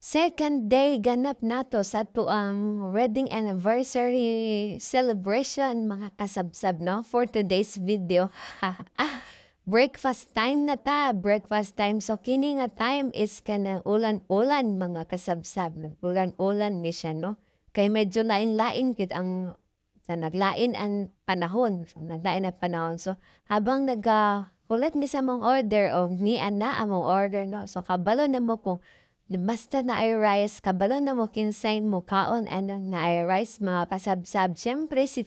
Second day ganap nato sa tuang wedding anniversary celebration mga kasabsab no for today's video. Breakfast time na ta, breakfast time. So kini nga time is kanang ulan-ulan mga kasabsab. Ulan-ulan ni siya no. Kay medyo lain-lain kit ang sa naglain ang panahon. So, naglain ang panahon. So habang kulit mi sa mong order o ni ana among order no. So kabalo na mo kung basta na ay rice, kabalo na mo kinsay mo kaon ano na ay rice mga kasabsab. Siyempre si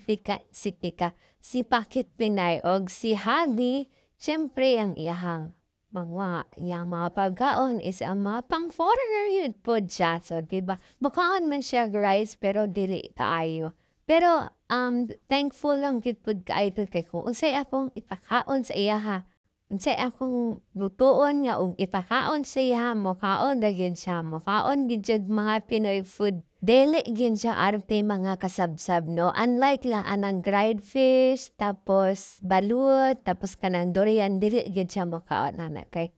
Pakit Pinay og si Hadi, siyempre ang iyang mga pagkaon is ang mga pang foreigner yun po siya. So, diba? Mukhaan man siya rice pero dili kaayo. Pero thankful lang gid pud kaayo kay kung unsay akong ipakaon sa iya ha. Unsay akong lutuon nga og ipakaon sa iya mokaon ra gyud siya, mokaon gyud jud mga Pinoy food. Dili gyud siya arte mga kasabsab no. Unlike lang anang dried fish, tapos balut, tapos kanang durian dili gyud siya mokaon ana kay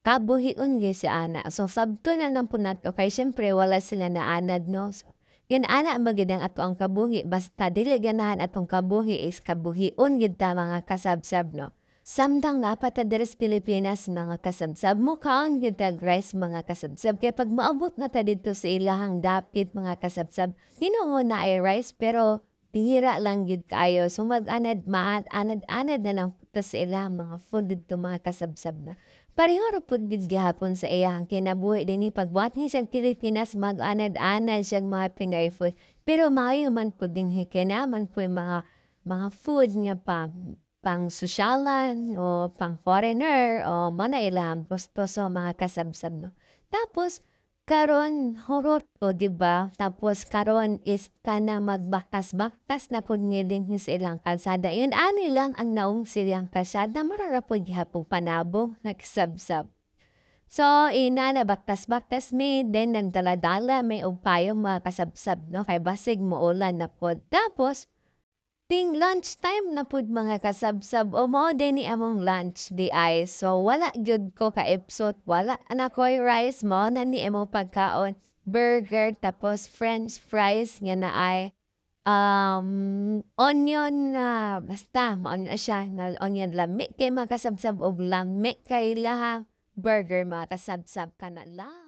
kabuhion gyud si ana. So sabto na lang po nato kay siyempre wala sila naanad no. So, yun ana magid ang ato ang kabuhi basta dili ganahan atong kabuhi is kabuhion gyud ta mga kasabsab no. Samtang dapat ta diri sa Pilipinas mga kasabsab, mukhaon gyud tag rice mga kasabsab. Kaya pag maabot na ta dito sa ilahang dapit mga kasabsab, Ginoo na ay rice pero bihira lang gyud kaayo. So mag-anad anad-anad na lang ta sa ilahang mga food dito mga kasabsab na. Pareho ra pud gyud gihapon sa iyang kinabuhi dinhi pagbuhat ni sa Pilipinas mag-anad-anad siyang mga Pinoy food. Pero maayo man pud dinhi kay naman po yung mga food nga pang-sosyalan o pang-foreigner o mana ilang gusto sa mga kasabsab no. Tapos karon hurot o di ba? Tapos karon is kana magbaktas-baktas na pud ni dinhi sa ilang kalsada. Yun ani lang ang naong silang kalsada marara pud gihapon panabong nagsabsab. So ina na baktas-baktas mi then nagdala-dala may og payong mga kasabsab no kay basig muulan na pod. Tapos ting lunchtime na pud mga kasabsab o mao din ni among lunch di ay. So wala gyud ko kaipsot, wala na ko'y rice mao na ni imo pagkaon, burger tapos french fries nga na ay onion na basta mao na siya na onion lami kay mga kasabsab og lami kay laha burger mga kasabsab kana lang.